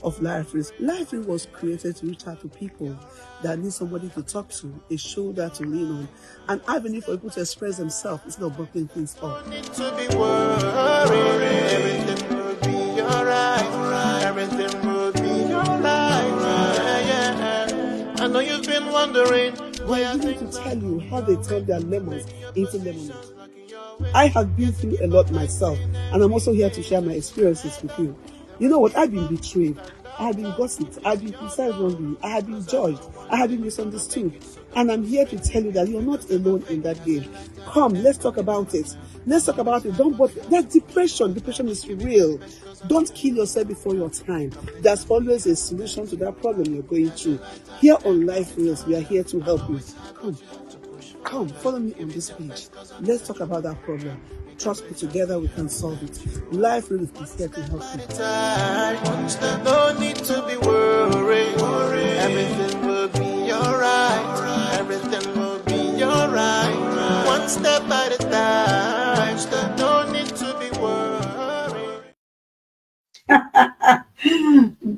of Life Reels. Life Reels was created to reach out to people that need somebody to talk to, a shoulder to lean on, an avenue for people to express themselves instead of blocking things off. To be worried, everything will be alright. Everything will be alright. Yeah. I know you've been wondering why I need to tell you how they turn their lemons into lemonade. I have been through a lot myself, and I'm also here to share my experiences with you. You know what? I've been betrayed. I have been gossiped. I've been criticized wrongly. I have been judged. I have been misunderstood. And I'm here to tell you that you're not alone in that game. Come, let's talk about it. Let's talk about it. Don't bother. That's depression. Depression is real. Don't kill yourself before your time. There's always a solution to that problem you're going through. Here on Life Reels, we are here to help you. Come, follow me on this page. Let's talk about that problem. Trust me, together we can solve it. Life Reels is here to help you. No need to be worried. Everything will be alright. Everything will be alright. One step at a time. No need to be worried.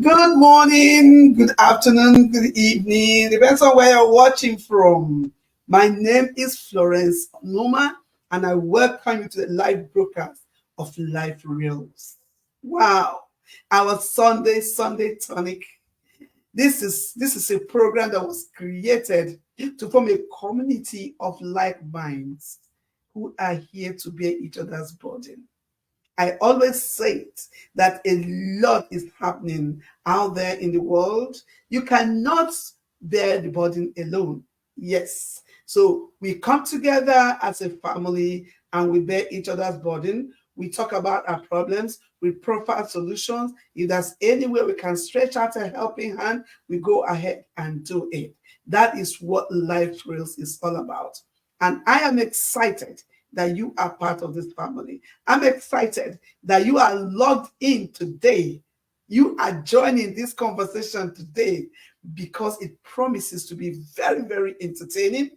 Good morning, good afternoon, good evening. Depends on where you're watching from. My name is Florence Noma, and I welcome you to the live broadcast of Life Reels. Wow, our Sunday tonic. This is a program that was created to form a community of like minds who are here to bear each other's burden. I always say it, that a lot is happening out there in the world. You cannot bear the burden alone. Yes. So we come together as a family and we bear each other's burden. We talk about our problems. We profile solutions. If there's any way we can stretch out a helping hand, we go ahead and do it. That is what Life Reels is all about. And I am excited that you are part of this family. I'm excited that you are logged in today. You are joining this conversation today because it promises to be very, very entertaining,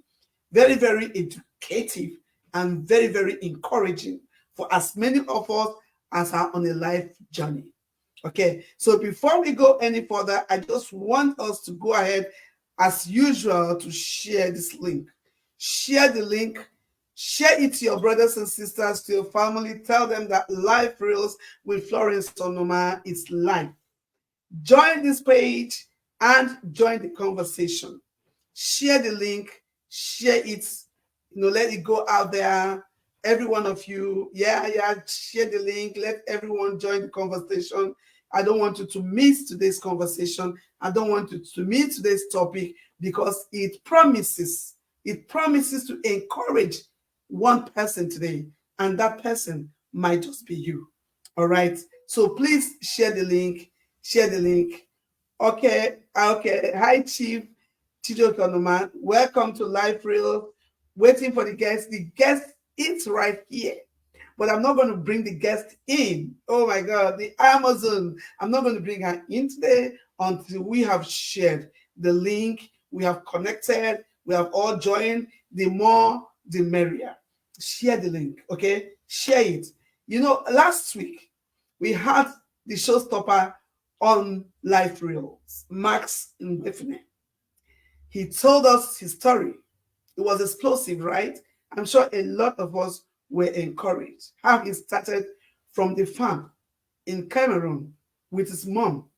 very, very educative, and very, very encouraging for as many of us as are on a life journey. Okay, so before we go any further, I just want us to go ahead, as usual, to share this link. Share the link. Share it to your brothers and sisters, to your family. Tell them that Life Reels with Florence Sonoma is live. Join this page and join the conversation. Share the link. Share it. Let it go out there. Every one of you, share the link. Let everyone join the conversation. I don't want you to miss today's conversation. I don't want you to miss today's topic because it promises to encourage one person today, and that person might just be you. All right. So please share the link. Share the link. Okay. Hi, Chief Chijokonoma. Welcome to Life Reel. Waiting for the guest. The guest is right here. But I'm not going to bring the guest in. Oh my God, the Amazon. I'm not going to bring her in today until we have shared the link. We have connected. We have all joined. The more, the merrier. Share the link, okay? Share it. Last week, we had the showstopper on Life Reels, Max Indefinite. He told us his story. It was explosive, right? I'm sure a lot of us were encouraged. How he started from the farm in Cameroon with his mom.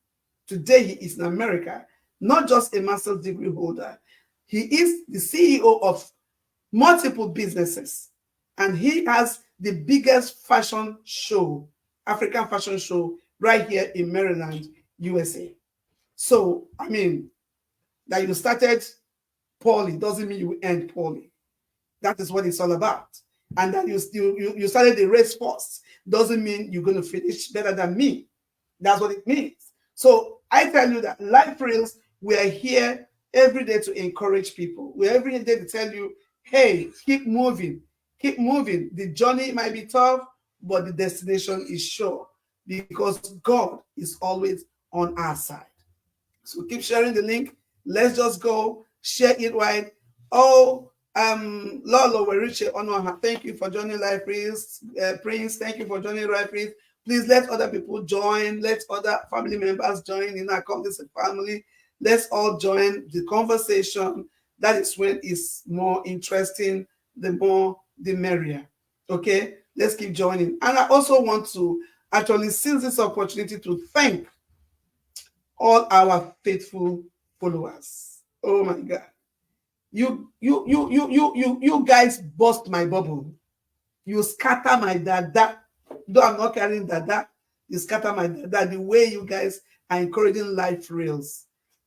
Today, he is in America, not just a master's degree holder. He is the CEO of multiple businesses, and he has the biggest fashion show, African fashion show, right here in Maryland, USA. So, that you started poorly doesn't mean you end poorly. That is what it's all about. And that you started the race first doesn't mean you're going to finish better than me. That's what it means. So I tell you that Life Reels, we are here every day to encourage people. We're every day to tell you, hey, keep moving. Keep moving. The journey might be tough, but the destination is sure because God is always on our side. So keep sharing the link. Let's just go. Share it wide. Oh, Lolo Weriche Onoha, thank you for joining Life Reels. Prince, thank you for joining Life Reels. Please let other people join. Let other family members join. I call this a family. Let's all join the conversation. That is when it's more interesting. The more, the merrier. Okay, let's keep joining. And I also want to actually seize this opportunity to thank all our faithful followers. Oh my God. You guys bust my bubble. You scatter my dada. Though I'm not carrying dada, you scatter my dada. The way you guys are encouraging life reels,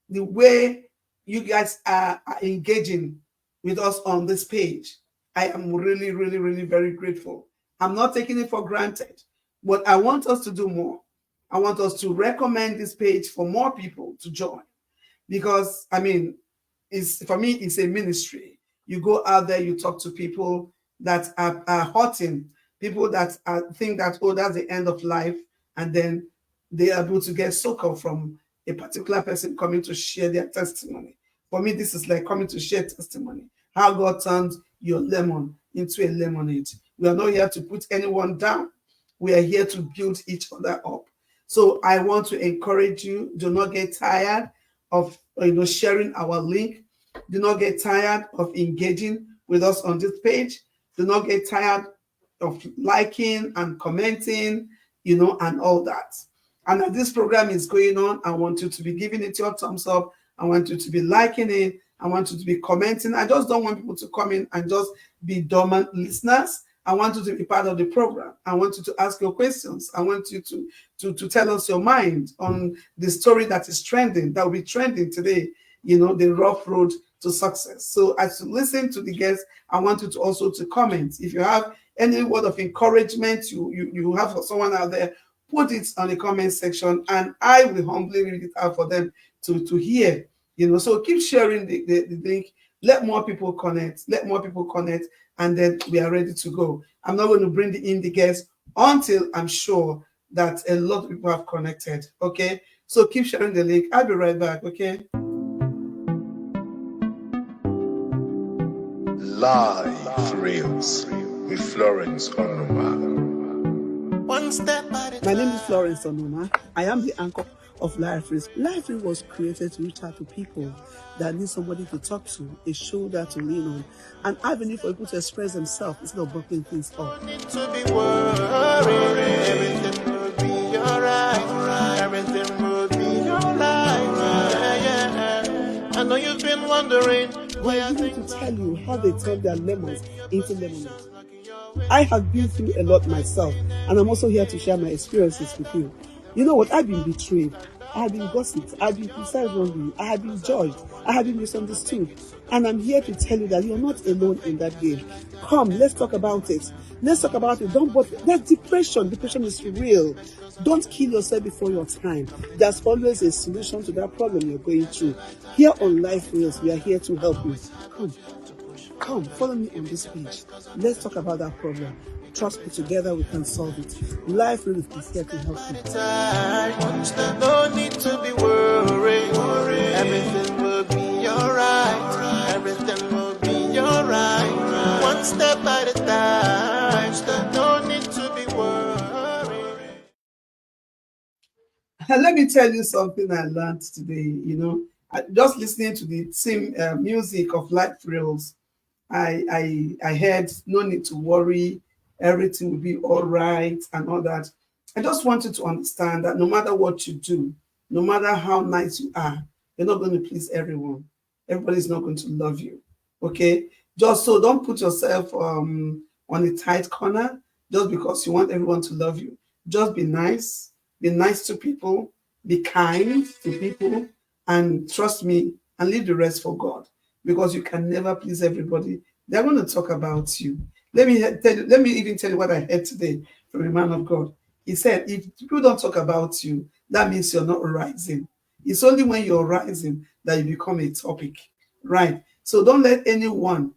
the way you guys are engaging with us on this page, I am really, really, really very grateful. I'm not taking it for granted, but I want us to do more. I want us to recommend this page for more people to join, because I mean, for me, it's a ministry. You go out there, you talk to people that are hurting, people that think that, oh, that's the end of life, and then they are able to get succor from a particular person coming to share their testimony. For me, this is like coming to share testimony, how God turned your lemon into a lemonade. We are not here to put anyone down. We are here to build each other up. So I want to encourage you, do not get tired of sharing our link. Do not get tired of engaging with us on this page. Do not get tired of liking and commenting, and all that. And as this program is going on, I want you to be giving it your thumbs up. I want you to be liking it. I want you to be commenting. I just don't want people to come in and just be dormant listeners. I want you to be part of the program. I want you to ask your questions. I want you to tell us your mind on the story that is trending, that will be trending today, the rough road to success. So as you listen to the guests, I want you to also to comment. If you have any word of encouragement you have for someone out there, put it on the comment section, and I will humbly read it out for them to hear. So keep sharing the link. Let more people connect. Let more people connect, and then we are ready to go. I'm not going to bring in the guests until I'm sure that a lot of people have connected. Okay, so keep sharing the link. I'll be right back. Okay. Live Reels with Florence Onoma. One step at a My name is Florence Onoma. I am the anchor of Life Reels. Life Reels was created to reach out to people that need somebody to talk to, a shoulder to lean on, an avenue for people to express themselves instead of blocking things up. Don't need to be worried. Everything will be alright. Everything will be alright. Yeah. I know you've been wondering why I We're think going to tell you how they turn their lemons into lemonade. I have been through a lot myself, and I'm also here to share my experiences with you. You know what? I've been betrayed. I have been gossiped. I've been criticized wrongly. I have been judged. I have been misunderstood. And I'm here to tell you that you're not alone in that game. Come, let's talk about it. Let's talk about it. Don't bother. There's depression. Depression is real. Don't kill yourself before your time. There's always a solution to that problem you're going through. Here on Life Reels, we are here to help you. Come, follow me on this page. Let's talk about that problem. Trust me, together we can solve it. Life Reels is here to help you. no need to be worried. Everything will be alright. Everything will be alright. One step at a time. No need to be worried. Let me tell you something I learned today. Just listening to the same music of Life Reels, I heard no need to worry, everything will be all right and all that. I just want you to understand that no matter what you do, no matter how nice you are, you're not going to please everyone. Everybody's not going to love you. Okay? Just so don't put yourself on a tight corner just because you want everyone to love you. Just be nice. Be nice to people. Be kind to people. And trust me, and leave the rest for God. Because you can never please everybody. They're going to talk about you. Let me even tell you what I heard today from a man of God. He said, if people don't talk about you, that means you're not rising. It's only when you're rising that you become a topic, right? So don't let anyone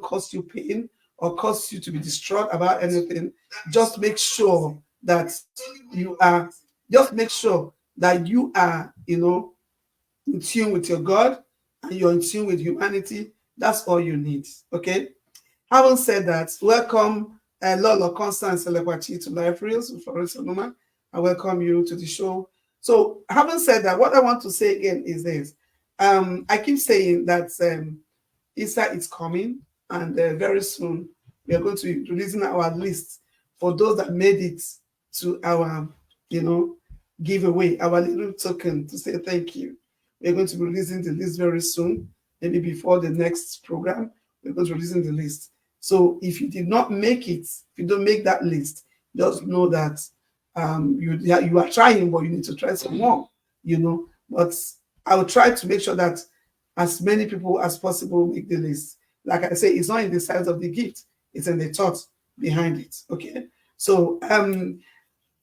cause you pain or cause you to be distraught about anything. Just make sure that you are, in tune with your God and you're in tune with humanity. That's all you need, okay? Having said that, welcome Lolo Constance Elekwachi to Life Reels with Florence Onuma. I welcome you to the show. So, having said that, what I want to say again is this. I keep saying that Easter is coming, and very soon we are going to be releasing our list for those that made it to our, giveaway, our little token to say thank you. We're going to be releasing the list very soon, maybe before the next program. We're going to be releasing the list. So if you did not make it, if you don't make that list, just know that you are trying, but you need to try some more, But I will try to make sure that as many people as possible make the list. Like I say, it's not in the size of the gift, it's in the thought behind it. Okay. So I'm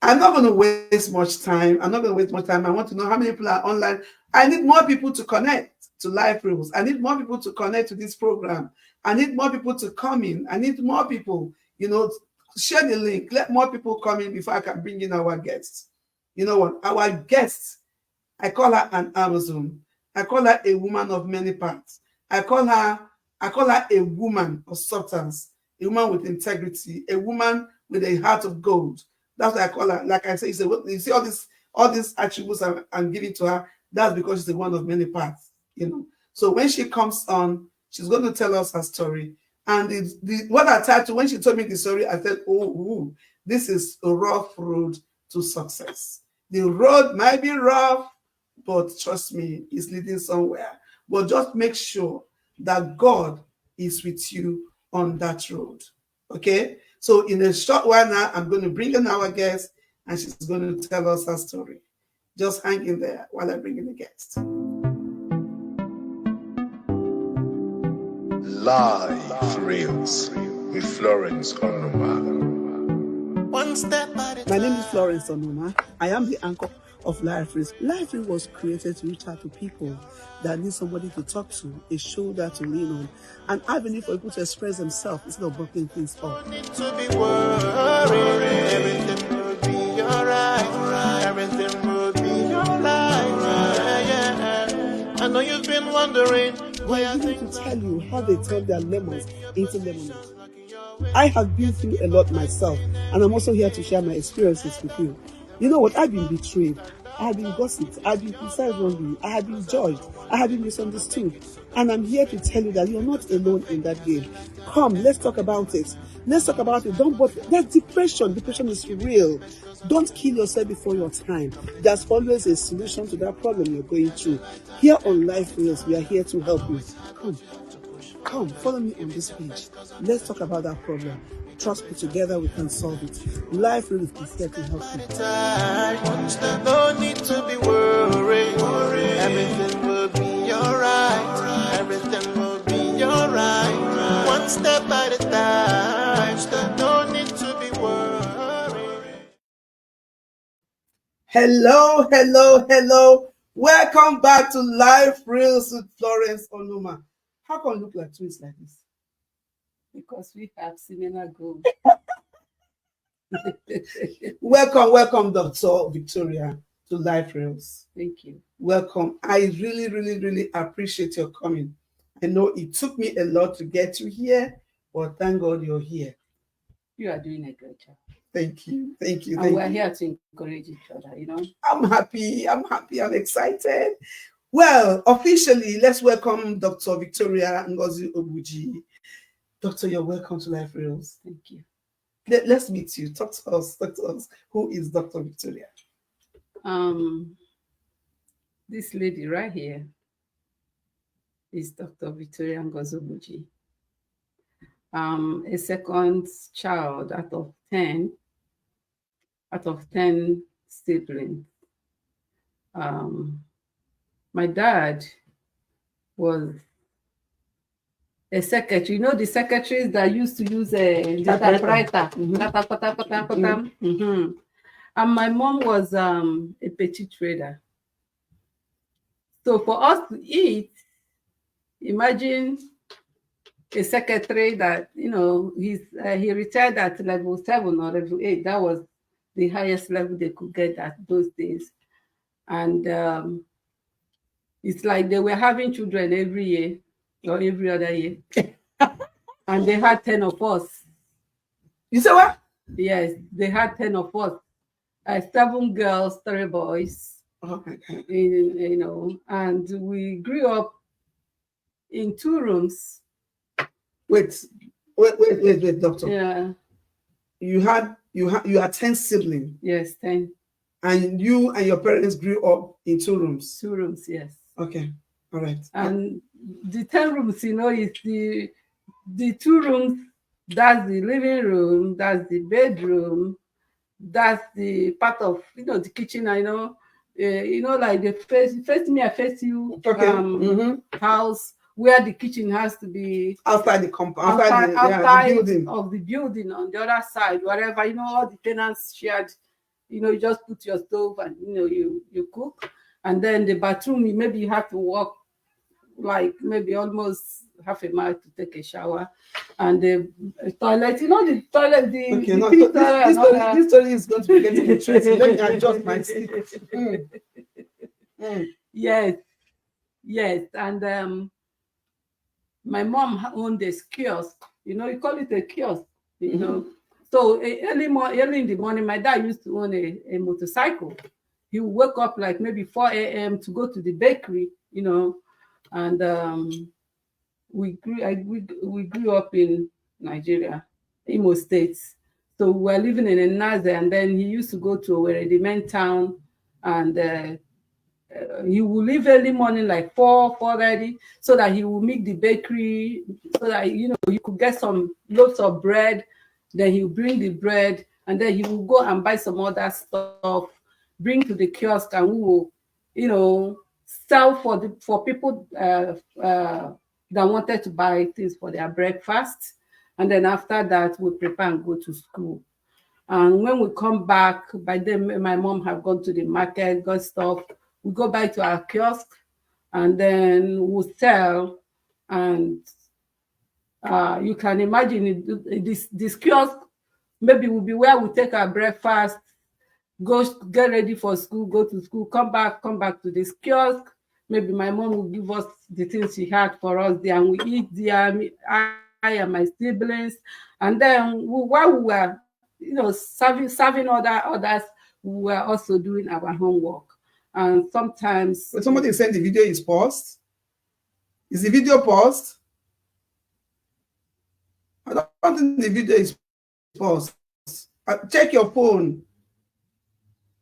not going to waste much time. I want to know how many people are online. I need more people to connect to Life Rules. I need more people to connect to this program. I need more people to come in. I need more people, share the link. Let more people come in before I can bring in our guests. You know what? Our guests, I call her an Amazon. I call her a woman of many parts. I call her a woman of substance, a woman with integrity, a woman with a heart of gold. That's what I call her. Like I say, you see all these attributes I'm giving to her. That's because she's a one of many parts, So when she comes on, she's going to tell us her story. And what I tried to, when she told me the story, I said, oh, this is a rough road to success. The road might be rough, but trust me, it's leading somewhere. But just make sure that God is with you on that road. Okay? So in a short while now, I'm going to bring in our guest, and she's going to tell us her story. Just hang in there while I bring in the guest. Live Reels with Florence Onuma. One step at a time. My name is Florence Onuma. I am the anchor of Life Reels. Life Reels was created to reach out to people that need somebody to talk to, a shoulder to lean on, an avenue for people to express themselves instead of blocking things up. Don't need to be worried. Everything will be alright. Everything will be alright. Yeah. I know you've been wondering why I I'm think going to tell you how they turn their lemons into lemonade. I have been through a lot myself, and I'm also here to share my experiences with you. You know what? I've been betrayed. I have been gossiped. I've been criticized wrongly. I have been judged. I have been misunderstood. And I'm here to tell you that you're not alone in that game. Come, let's talk about it. Let's talk about it. Don't bother. There's depression. Depression is real. Don't kill yourself before your time. There's always a solution to that problem you're going through. Here on Life Reels, we are here to help you. Come, follow me on this page. Let's talk about that problem. Trust me, together we can solve it. Life Reels is here to help you. no need to be worried. Everything will be alright. Everything will be alright. One step at a time. No need to be worried. Hello. Welcome back to Life Reels with Florence Onuma. How can you look like twins like this? Because we have similar goals. Welcome, Dr. Victoria, to Life Reels. Thank you. Welcome. I really appreciate your coming. I know it took me a lot to get you here, but thank God you're here. You are doing a great job. Thank you. And we're here to encourage each other, I'm happy, I'm excited. Well, officially, let's welcome Dr. Victoria Ngozi Ogbuji. Doctor, you're welcome to Life Reels. Thank you. Let's meet you. Talk to us. Who is Dr. Victoria? This lady right here is Dr. Victoria Ngozi Ogbuji. A second child out of 10 siblings. My dad was a secretary. The secretaries that used to use a typewriter. And my mom was a petty trader. So for us to eat, imagine a secretary that, he retired at level 7 or level 8. That was the highest level they could get at those days. And it's like they were having children every year or every other year. And they had 10 of us. You say what? Yes, they had 10 of us, 7 girls, 3 boys, Oh my God. and we grew up in 2 rooms. Wait, doctor. Yeah, You had 10 siblings, yes, 10, and you and your parents grew up in 2 rooms. 2 rooms, yes. Okay, all right. And the 10 rooms, is the 2 rooms, that's the living room, that's the bedroom, that's the part of the kitchen. I know, like the first me, I face you Okay. house where the kitchen has to be Outside the compound, outside the building. of the building on the other side, wherever all the tenants shared. You just put your stove and you cook, and then the bathroom, maybe you have to walk like maybe almost half a mile to take a shower, and the toilet, the toilet, the Okay, the no, pit so toilet and all that. this story is going to be getting interesting. Let me adjust my seat. Yes, and my mom owned this kiosk. You call it a kiosk. So early in the morning, my dad used to own a motorcycle. He would wake up like maybe 4 a.m. to go to the bakery. And we grew up in Nigeria, Imo State. So we were living in Naze, and then he used to go to the main town, and he will leave early morning, like 4:30, so that he will meet the bakery, so that you could get some loaves of bread. Then he will bring the bread, and then he will go and buy some other stuff, bring to the kiosk, and we will, sell for people that wanted to buy things for their breakfast. And then after that, we prepare and go to school. And when we come back, by then my mom had gone to the market, got stuff. We go back to our kiosk, and then we'll sell. And you can imagine this kiosk maybe will be where we take our breakfast, go get ready for school, go to school, come back to this kiosk. Maybe my mom will give us the things she had for us there, and we eat there, I and my siblings. And then while we were, serving others, we were also doing our homework. And sometimes But somebody said the video is paused. Is the video paused? I don't think the video is paused. Check your phone.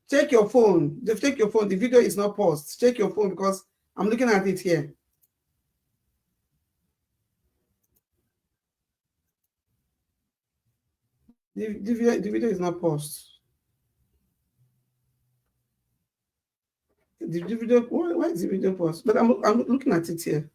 Check your phone. Check your phone. The video is not paused. Check your phone, because I'm looking at it here. The video is not paused. The video, why is the video paused? But I'm looking at it here.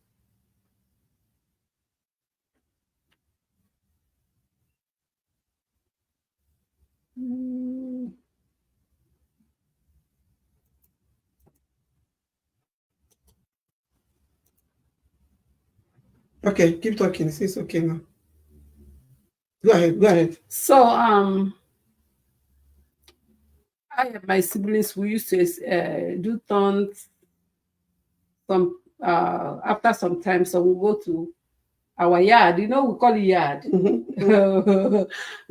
Okay, keep talking. It's okay now. Go ahead. So I and my siblings, we used to do turns. After some time, so we go to our yard. We call it yard.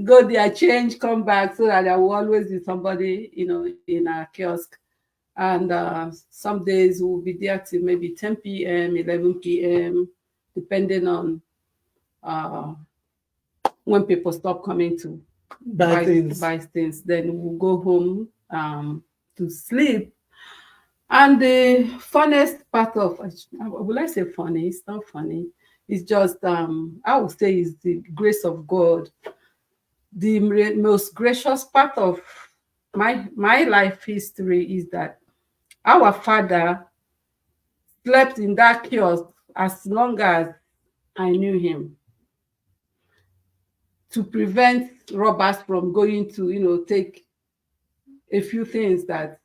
Go there, change, come back, so that there will always be somebody, in our kiosk. And some days we'll be there till maybe 10 p.m., 11 p.m., depending on when people stop coming to buy things. Then we'll go home to sleep. And the funniest part of, will I say funny? It's not funny. It's just, I would say, is the grace of God. The most gracious part of my life history is that our father slept in that kiosk as long as I knew him, to prevent robbers from going to, take a few things that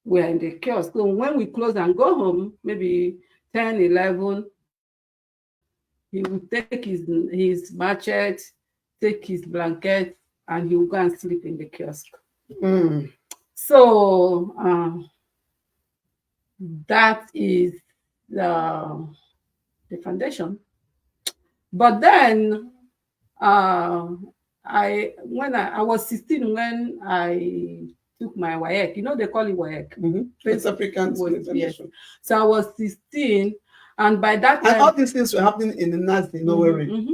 were in the kiosk. So when we close and go home, maybe 10, 11, he would take his machete, take his blanket, and he would go and sleep in the kiosk. So that is the foundation. But then when I was 16 when I took my WAEC. You know, they call it WAEC. West African Yes. So I was 16, and by that time, and all these things were happening in the nursing, no worry.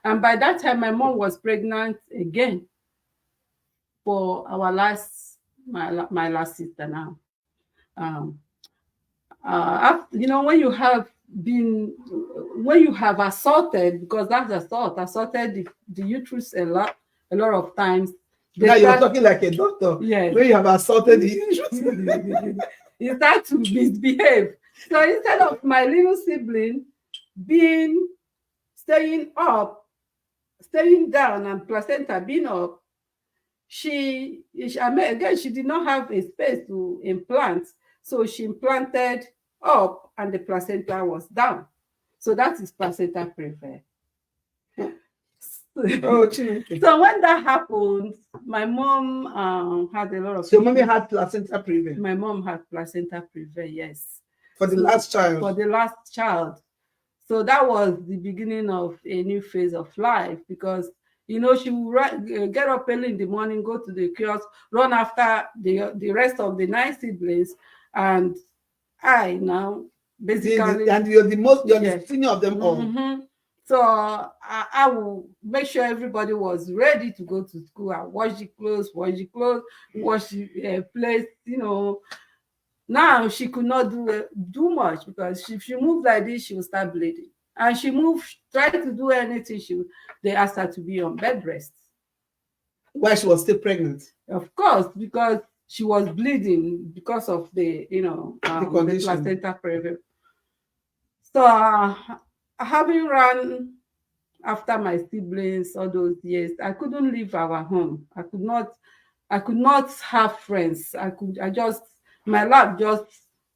And by that time, my mom was pregnant again for my last sister now. You know, when you have assaulted, because that's assaulted the uterus a lot of times. Now you're talking like a doctor. Yes. When you have assaulted the uterus. You start to misbehave. So instead of my little sibling staying down and placenta being up, she did not have a space to implant. So she implanted up and the placenta was down. So that is placenta previa. Oh, so when that happened, my mom had a lot of. So mommy had placenta previa. My mom had placenta previa, yes. For the last child. For the last child. So that was the beginning of a new phase of life, because you know she would get up early in the morning, go to the kiosk, run after the rest of the 9 siblings, and I now basically. And you're the senior of them all. So I will make sure everybody was ready to go to school. I wash the clothes, wash the place, you know. Now she could not do much, because if she moved like this, she would start bleeding. And she tried to do anything, they asked her to be on bed rest. While she was still pregnant? Of course, because she was bleeding because of the placenta previa. So having run after my siblings all those years, I couldn't leave our home. I could not have friends. My life just,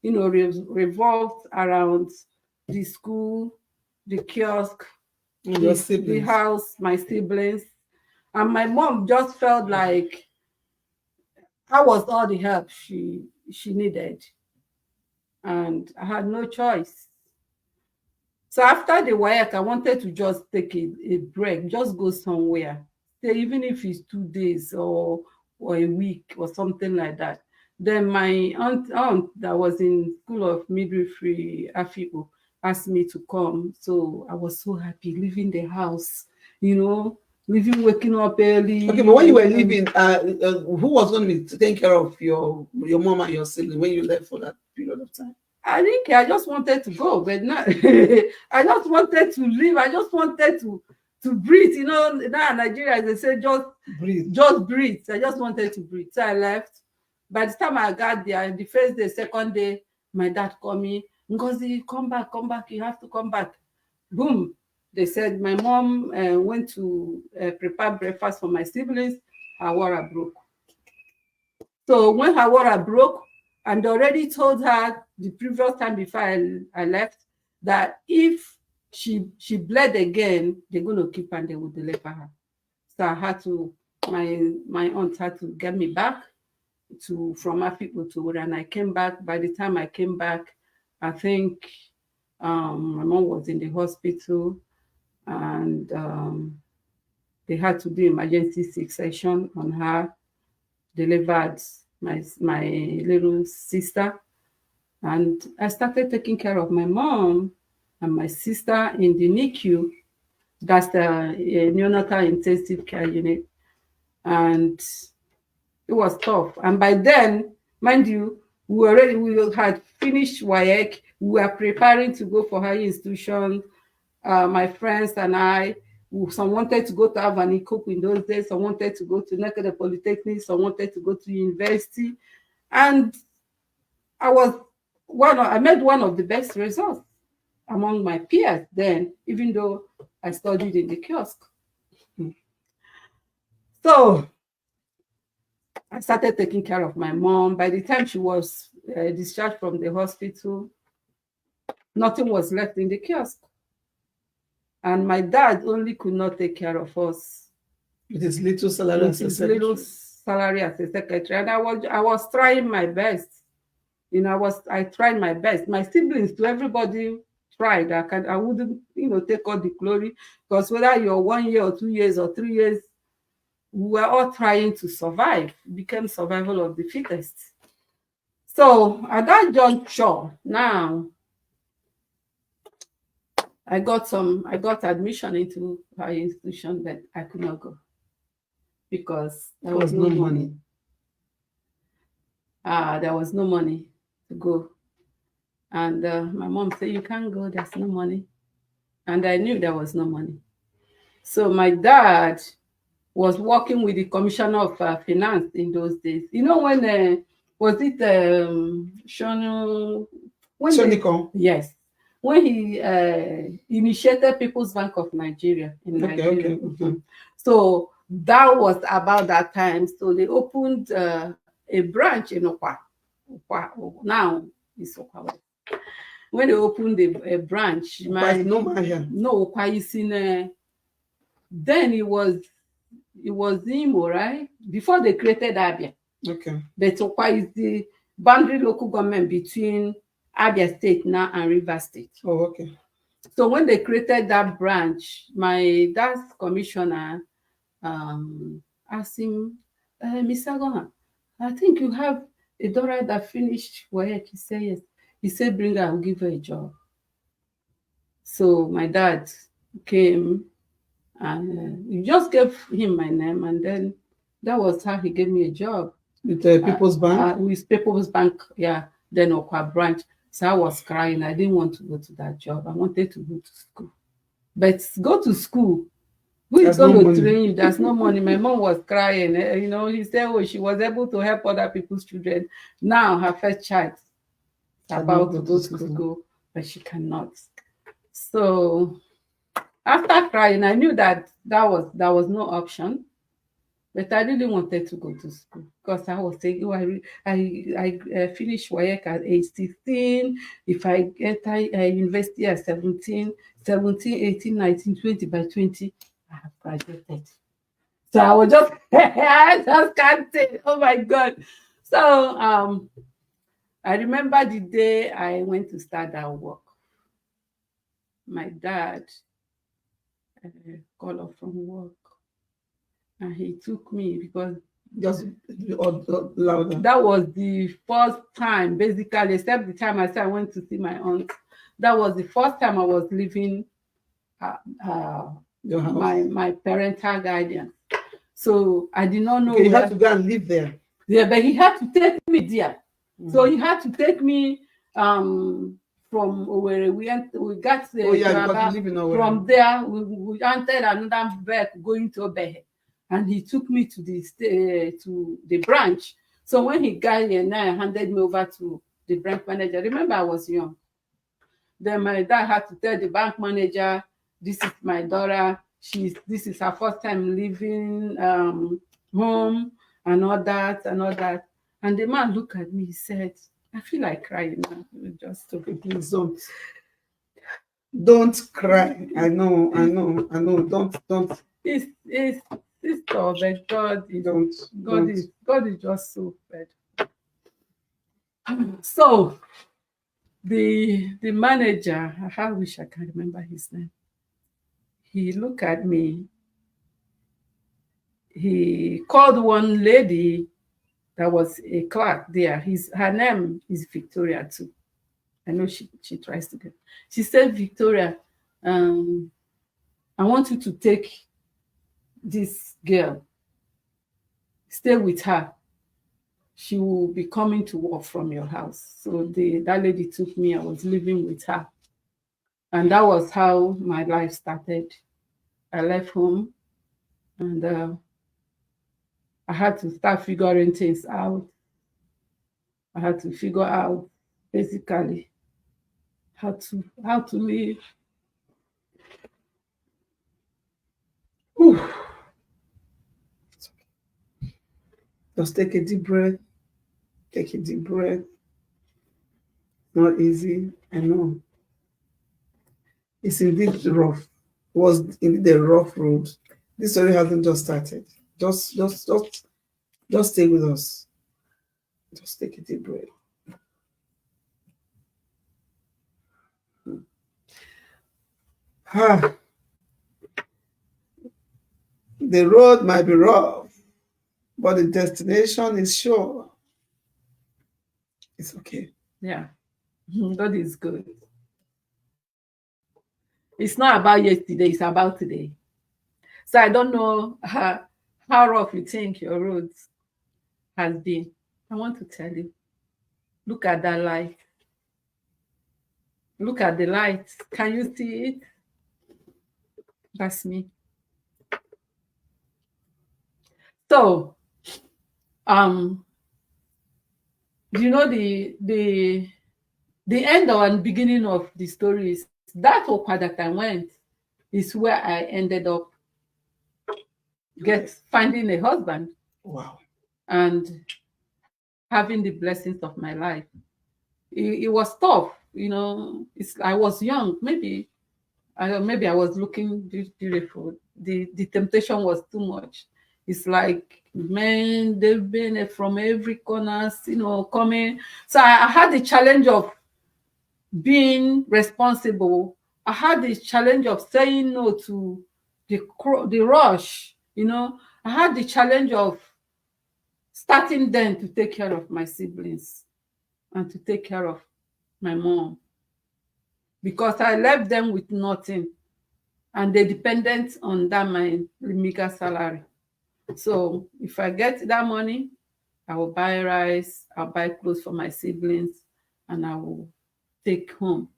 revolved around the school, the kiosk, the house, my siblings. And my mom just felt like I was all the help she needed. And I had no choice. So after the WAEC, I wanted to just take a break, just go somewhere. Even if it's 2 days or a week or something like that. Then my aunt that was in School of Midwifery, Afiko, asked me to come. So I was so happy leaving the house, waking up early. Okay, but when you were leaving, who was going to take care of your mom and your sibling when you left for that period of time? I think I just wanted to go, but not. I just wanted to leave. I just wanted to breathe. Now in Nigeria, they say just breathe. Just breathe. I just wanted to breathe. So I left. By the time I got there, the first day, second day, my dad called me, Ngozi, come back, you have to come back. Boom. They said my mom went to prepare breakfast for my siblings. Her water broke. So when her water broke, and already told her the previous time before I left that if she bled again, they're going to keep and they will deliver her. So I had to, my aunt had to get me back from Afiko to where, and I came back. By the time I came back, I think my mom was in the hospital, and they had to do emergency C-section on her, delivered my little sister, and I started taking care of my mom and my sister in the NICU. That's the neonatal intensive care unit, and it was tough. And by then, mind you, we had finished WAEC. We were preparing to go for higher institution. My friends and I, some wanted to go to Avani Cook in those days, some wanted to go to Nekede Polytechnic, some wanted to go to university. And I made one of the best results among my peers then, even though I studied in the kiosk. So I started taking care of my mom. By the time she was discharged from the hospital, nothing was left in the kiosk. And my dad only could not take care of us. With his little salary as a secretary. And I was trying my best. I tried my best. My siblings, to everybody tried. I wouldn't, take all the glory, because whether you're 1 year or 2 years or 3 years we were all trying to survive. It became survival of the fittest. So at that juncture, now I got admission into higher institution, but I could not go because there was no money. There was no money to go. And my mom said, you can't go, there's no money. And I knew there was no money. So my dad was working with the Commissioner of Finance in those days. You know when, was it Shoniko? Yes. When he initiated People's Bank of Nigeria in Nigeria. Okay. So that was about that time. So they opened a branch in Okwa. Now it's Okwa. When they opened a branch, Okwa is in. Then it was Imo, right? Before they created Abia. Okay. But Okwa is the boundary local government between Abia State now and River State. Oh, okay. So when they created that branch, my dad's commissioner asked him, Mr. Gohan, I think you have a daughter that finished work. He said yes. He said, bring her, I'll give her a job. So my dad came and he just gave him my name, and then that was how he gave me a job. With the People's Bank? With People's Bank, yeah, then Okwa branch. So I was crying. I didn't want to go to that job. I wanted to go to school. But go to school, who is going to train you? There's no money. My mom was crying. He said, oh, she was able to help other people's children. Now her first child is about to go to school, but she cannot. So after crying, I knew that was no option. But I really wanted to go to school because I was thinking, I finished work at age 16. If I enter university at 17, 18, 19, 20, by 20, I have graduated. So I was just, I just can't say, oh my God. So I remember the day I went to start that work. My dad called off from work. And he took me because just louder. That was the first time, basically, except the time I said I went to see my aunt. That was the first time I was leaving my parental guardian. So I did not know. Okay, you had to go and live there. Yeah, but he had to take me there. Mm-hmm. So he had to take me from where we got there. From there, we entered another bus going to Obehe. And he took me to the branch. So when he got here, now I handed me over to the branch manager. Remember, I was young. Then my dad had to tell the bank manager, this is my daughter. This is her first time leaving home and all that. And the man looked at me, he said, I feel like crying now. Just to please don't cry. I know. Don't. It's tough, but God is just so bad. So the manager, I wish I can remember his name. He looked at me. He called one lady that was a clerk there. Her name is Victoria too. I know she tries to get. She said, Victoria, I want you to take this girl, stay with her. She will be coming to work from your house. So that lady took me. I was living with her. And that was how my life started. I left home and I had to start figuring things out. I had to figure out basically how to live. Ooh. Just take a deep breath. Take a deep breath. Not easy, I know. It's indeed rough. It was indeed a rough road. This story hasn't just started. Just stay with us. Just take a deep breath. The road might be rough, but the destination is sure. It's okay. Yeah. God is good. It's not about yesterday, it's about today. So I don't know how rough you think your road has been. I want to tell you, look at that light. Look at the light. Can you see it? That's me. So, you know, the end and beginning of the story is that Okwa that I went is where I ended up finding a husband. Wow. And having the blessings of my life. It was tough, you know. I was young, maybe I was looking beautiful. The temptation was too much. It's like, man, they've been from every corner, you know, coming. So I had the challenge of being responsible. I had the challenge of saying no to the rush, you know. I had the challenge of starting then to take care of my siblings and to take care of my mom, because I left them with nothing and they dependent on that my meager salary. So if I get that money, I will buy rice, I'll buy clothes for my siblings, and I will take home.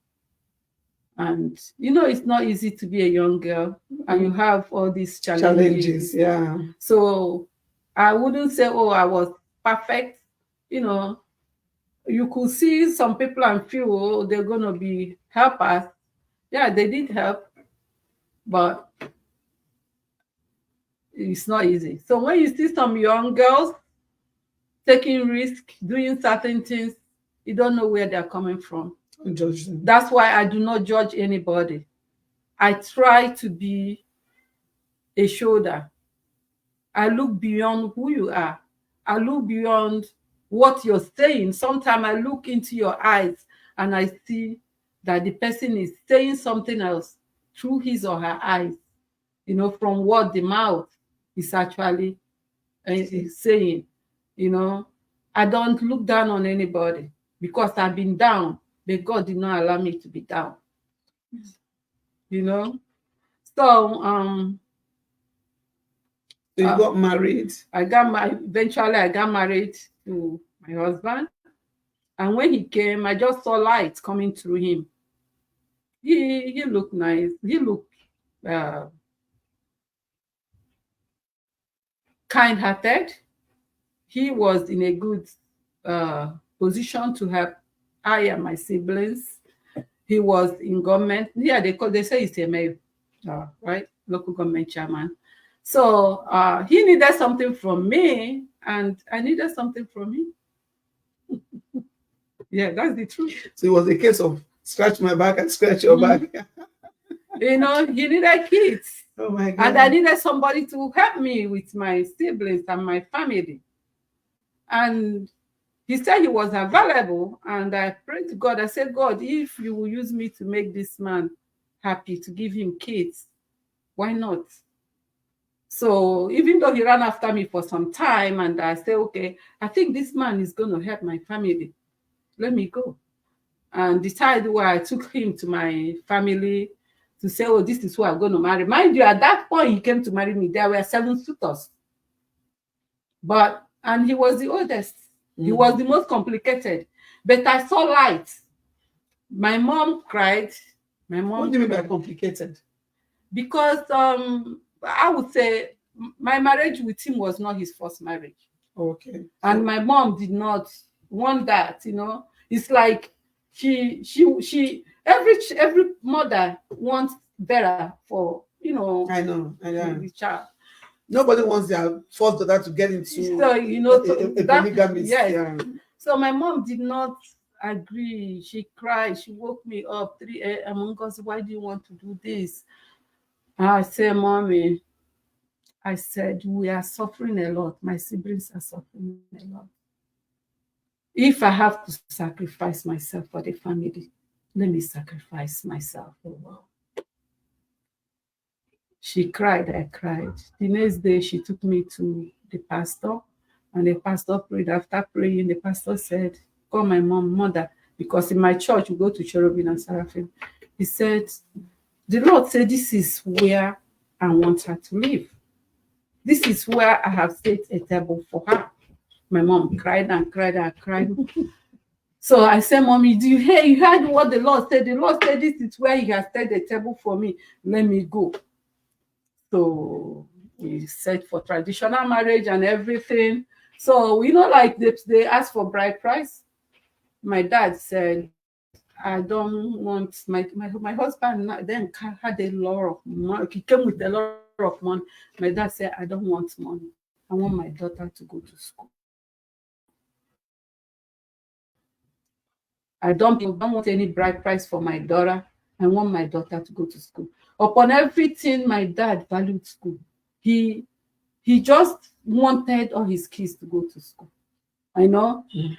And you know, it's not easy to be a young girl and you have all these challenges. Yeah. So I wouldn't say, oh, I was perfect. You know, you could see some people and feel, oh, they're going to be helpers. Yeah, they did help, but it's not easy. So when you see some young girls taking risks, doing certain things, you don't know where they're coming from. Judge them. That's why I do not judge anybody. I try to be a shoulder. I look beyond who you are. I look beyond what you're saying. Sometimes I look into your eyes and I see that the person is saying something else through his or her eyes, you know, from what the mouth is actually saying. You know, I don't look down on anybody because I've been down, but God did not allow me to be down. You know, so you got married. Eventually I got married to my husband, and when he came, I just saw light coming through him. He looked nice. He looked kind-hearted. He was in a good position to help I and my siblings. He was in government. Yeah, they say he's a mayor, right? Local government chairman. So he needed something from me, and I needed something from him. Yeah, that's the truth. So it was a case of scratch my back and scratch your back. You know, he needed kids. Oh my God. And I needed somebody to help me with my siblings and my family. And he said he was available, and I prayed to God. I said, God, if you will use me to make this man happy, to give him kids, why not? So even though he ran after me for some time, and I said, okay, I think this man is going to help my family. Let me go. And decided where I took him to my family to say, oh, this is who I'm going to marry. Mind you, at that point he came to marry me, there were 7 suitors. And he was the oldest. He was the most complicated. But I saw light. My mom cried. What do you mean by complicated? Because I would say my marriage with him was not his first marriage. Okay. And my mom did not want that, you know. It's like she every mother wants better for, you know, I know. the child. Nobody wants their first daughter to get into so, you know, a polygamist. Yes. Yeah. So my mom did not agree. She cried. She woke me up 3 a.m. Ngozi, why do you want to do this? I said, Mommy, I said, we are suffering a lot. My siblings are suffering a lot. If I have to sacrifice myself for the family, let me sacrifice myself for the world. She cried, I cried. The next day, she took me to the pastor, and the pastor prayed. After praying, the pastor said, call my mother, because in my church, we go to Cherubim and Seraphim. He said, the Lord said, this is where I want her to live. This is where I have set a table for her. My mom cried and cried and cried. So I said, Mommy, do you hear? You heard what the Lord said? The Lord said, this is where He has set a table for me. Let me go. So we set for traditional marriage and everything. So, like they asked for bride price. My dad said, I don't want my husband then had a lot of money. He came with a lot of money. My dad said, I don't want money. I want my daughter to go to school. I don't want any bride price for my daughter. I want my daughter to go to school. Upon everything, my dad valued school. He just wanted all his kids to go to school. I know. Mm.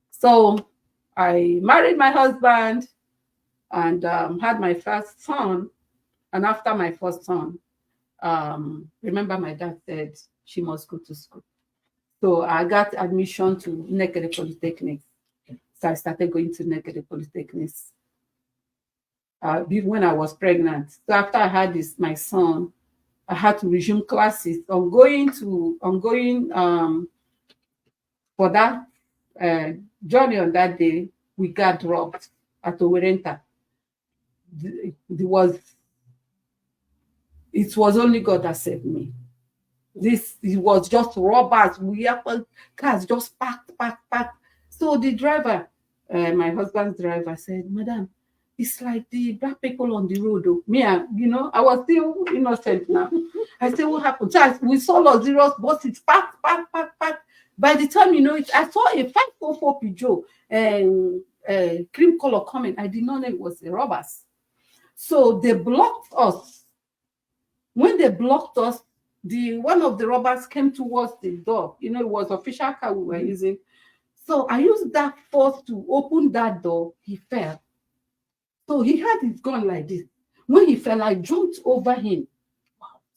So I married my husband and had my first son. And after my first son, remember my dad said she must go to school. So I got admission to Nekede Polytechnic. So I started going to Nekede Polytechnic when I was pregnant. So after I had my son, I had to resume classes. Ongoing for that journey on that day, we got robbed at Owerenta. It was only God that saved me. It was just robbers. We have cars just packed. So the driver, my husband's driver, said, Madam, it's like the black people on the road. Oh. Me, I was still innocent now. I said, what happened? So we saw luxurious buses packed. By the time I saw a 544 Peugeot cream color coming. I did not know it was the robbers. So they blocked us. When they blocked us, one of the robbers came towards the door. It was official car we were using. So I used that force to open that door. He fell. So he had his gun like this. When he fell, I jumped over him.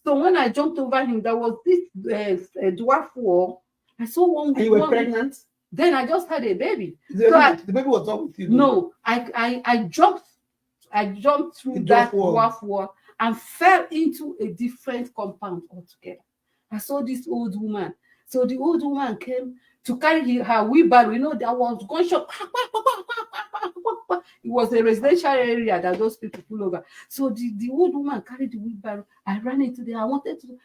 So when I jumped over him, there was this dwarf wall. I saw one. And you were pregnant? Then I just had a baby. The baby was not with you? No, I jumped through that dwarf wall and fell into a different compound altogether. I saw this old woman. So the old woman came to carry her wheelbarrow. There was gunshot. It was a residential area that those people pull over. So the old woman carried the wheelbarrow. I ran into there. I wanted to.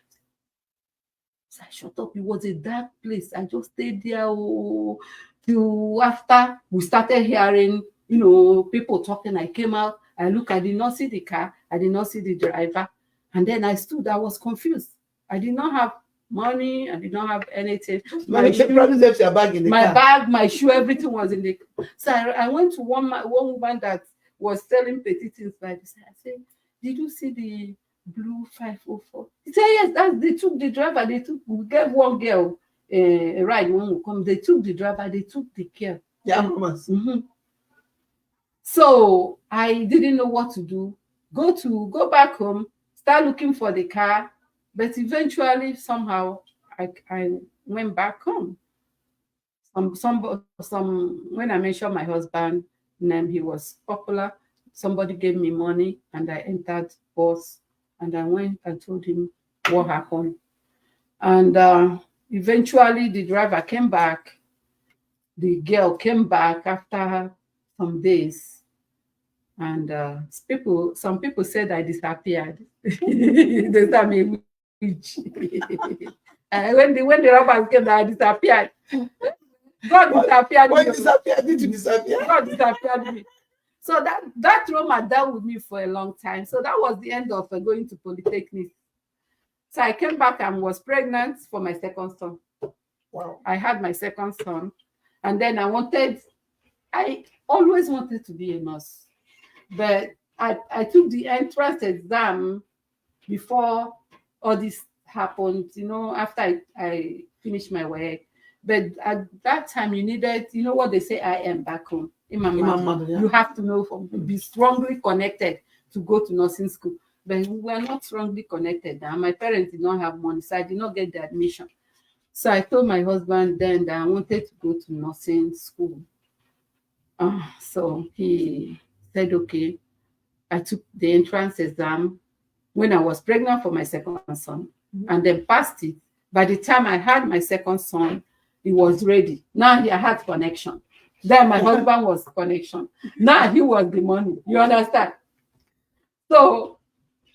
So I shut up. It was a dark place. I just stayed there till after we started hearing, people talking. I came out. I looked. I did not see the car. I did not see the driver. And then I stood. I was confused. I did not have money. I did not have anything. My probably left your bag in the car. Bag, my shoe, everything was in the car. So I went to one woman that was selling petty things like this. I said, did you see the blue 504? He said, yes, they took the driver. We gave one girl a ride when we come. They took the driver. They took the girl. Yeah, promise. Mm-hmm. So I didn't know what to do. Go back home, start looking for the car. But eventually, somehow, I went back home. When I mentioned my husband's name, he was popular. Somebody gave me money, and I entered bus, and I went and told him what happened. And eventually, the driver came back. The girl came back after some days, and some people said I disappeared. They said me. When the robbers came, I disappeared. God disappeared. Why disappeared? Did you disappear? God disappeared me. So that trauma dealt with me for a long time. So that was the end of going to Polytechnic. So I came back and was pregnant for my second son. Wow. I had my second son, and then I always wanted to be a nurse, but I took the entrance exam before all this happened, after I finished my work. But at that time, you needed, what they say, I am back home. Imam, yeah. You have to be strongly connected to go to nursing school. but we were not strongly connected. And my parents did not have money, so I did not get the admission. So I told my husband then that I wanted to go to nursing school. So he said, okay. I took the entrance exam when I was pregnant for my second son, and then passed it. By the time I had my second son, he was ready. Now he had connection. Then my husband was connection. Now he was the money. You understand? So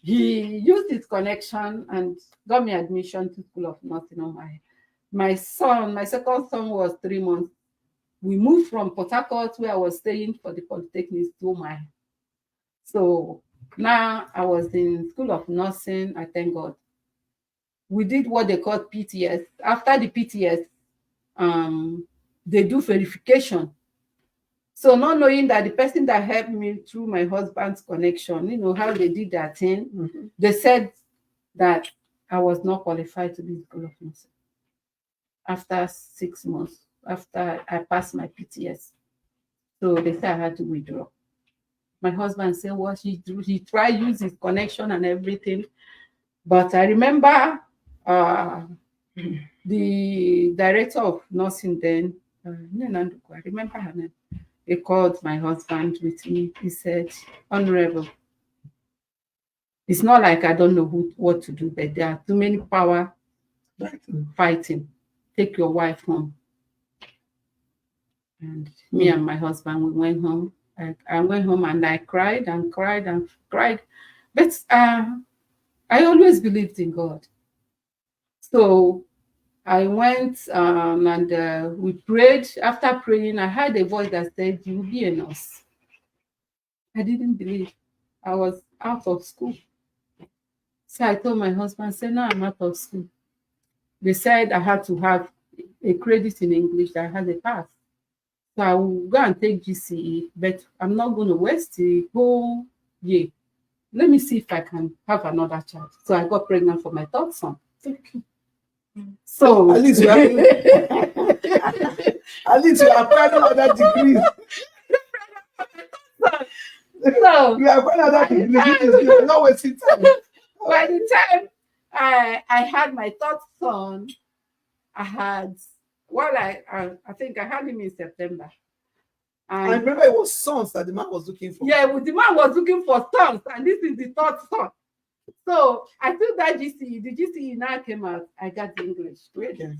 he used his connection and got me admission to School of Nursing on my second son was 3 months. We moved from Port Harcourt, where I was staying for the Polytechnic, to Umuahia. So now I was in School of Nursing, I thank God. We did what they call PTS. After the PTS, they do verification. So not knowing that the person that helped me through my husband's connection, you know, how they did that thing, they said that I was not qualified to be in School of Nursing. After 6 months, after I passed my PTS. So they said I had to withdraw. My husband said what he tried to use his connection and everything. But I remember the director of nursing then, I remember her name. He called my husband with me. He said, Honorable, it's not like I don't know what to do, but there are too many power fighting. Take your wife home. And me and my husband, we went home. I went home and I cried and cried and cried. But I always believed in God. So I went and we prayed. After praying, I heard a voice that said, you will be a nurse. I didn't believe. I was out of school. So I told my husband, say, no, I'm out of school. They said I had to have a credit in English that I had a pass. So I will go and take GCE, but I'm not going to waste the whole year. Let me see if I can have another child. So I got pregnant for my third son. Thank you. So at least you have acquired another degree. So You have acquired another degree. You're not wasting time. By the time I had my third son, I think I had him in September. And I remember it was sons that the man was looking for. Yeah, the man was looking for sons, and this is the third son. So I took that GCE. The GCE now came out. I got the English grade. Okay.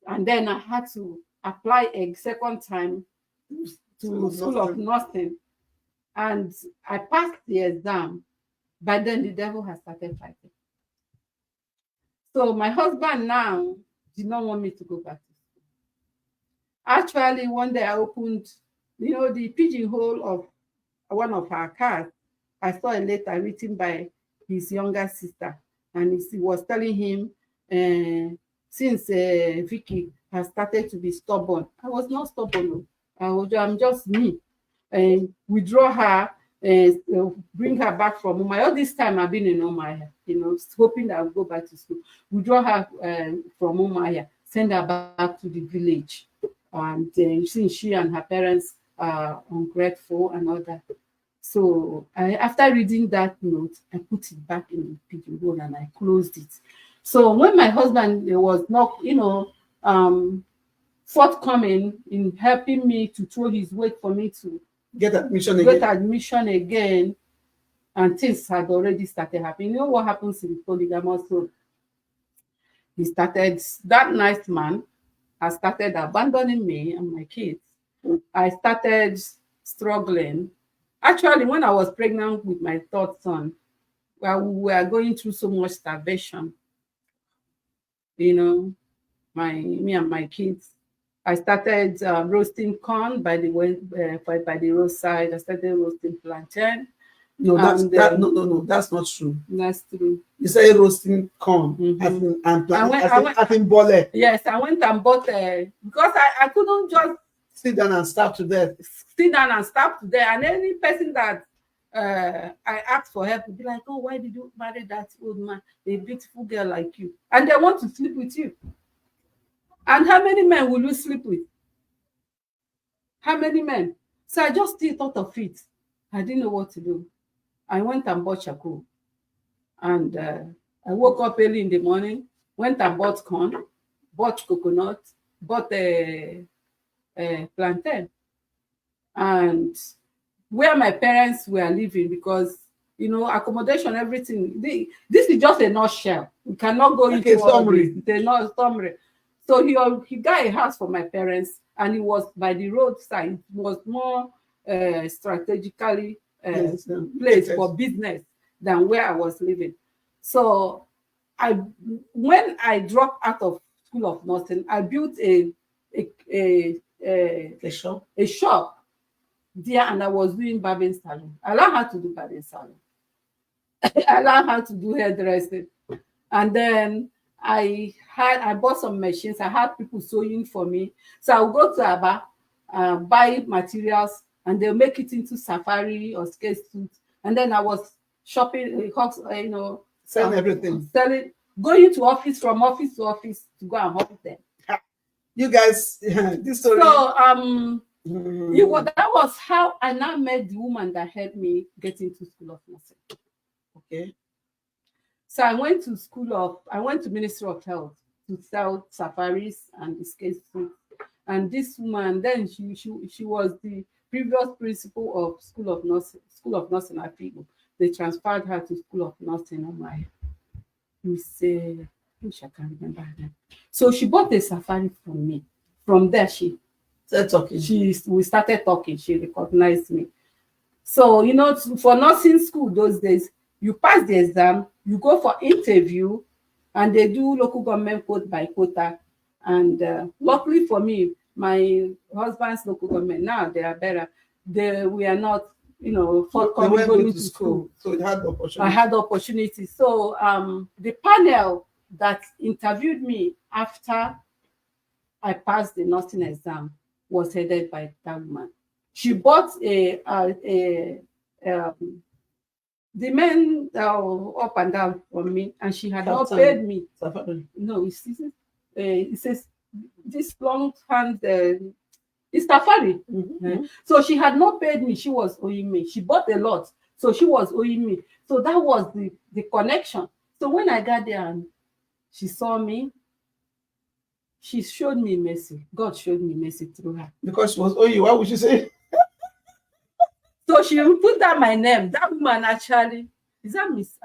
And then I had to apply a second time to School of Nursing. And I passed the exam, but then the devil has started fighting. So my husband now did not want me to go back to school. Actually, one day I opened, the pigeonhole of one of our cars. I saw a letter written by his younger sister, and he was telling him, since Vicky has started to be stubborn. I was not stubborn. I'm just me. Withdraw her, bring her back from Umuahia. All this time I've been in Umuahia, hoping that I'll go back to school. Withdraw her from Umuahia, send her back to the village. And since she and her parents are ungrateful and all that. So after reading that note, I put it back in the pigeonhole and I closed it. So when my husband was not, forthcoming in helping me to throw his weight for me to get admission again, and things had already started happening. You know what happens in polygamous? So he started, that nice man has started abandoning me and my kids. I started struggling. Actually, when I was pregnant with my third son, we were going through so much starvation. Me and my kids. I started roasting corn by the roadside. I started roasting plantain. No, that's not true. That's true. You say roasting corn and bole. Yes, I went and bought because I couldn't just sit down and starve to death. And any person that I asked for help would be like, oh, why did you marry that old man, a beautiful girl like you? And they want to sleep with you. And how many men will you sleep with? How many men? So I just still thought of it. I didn't know what to do. I went and bought charcoal. And I woke up early in the morning, went and bought corn, bought coconut, bought a plantain. And where my parents were living, because accommodation, everything. This is just a nutshell. We cannot go into all this. It's a summary. So he got a house for my parents, and it was by the roadside. It was more strategically placed for business than where I was living. So when I dropped out of School of Nursing, I built a shop there, and I was doing barbing salon. I learned how to do barbing salon. I learned how to do hairdressing. And then I bought some machines. I had people sewing for me. So I would go to Aba, buy materials, and they'll make it into safari or skate suits. And then I was shopping, selling everything. Going to office, from office to office, to go and help them. You guys, this story. So that was how I now met the woman that helped me get into School of Nursing. Okay. So I went to Ministry of Health to sell safaris and escape suits. And this woman, then she was the previous principal of School of Nursing at Figo. They transferred her to School of Nursing Umuahia. I wish I can remember her name. So she bought a safari from me. From there, we started talking. She recognized me. So, for nursing school those days, you pass the exam, you go for interview, and they do local government quote by quota. And luckily for me, my husband's local government, now they are better. We are not, forthcoming going to school. So it had opportunity. I had opportunity. So the panel that interviewed me after I passed the nursing exam was headed by that woman. She bought the men up and down from me, and she had not paid me. No, it says this long hand. It's safari. Mm-hmm. So she had not paid me. She was owing me. She bought a lot, so she was owing me. So that was the connection. So when I got there and she saw me, she showed me mercy. God showed me mercy through her. Because she was owing you. Why would you say? So she put down my name. That woman actually, is that Miss?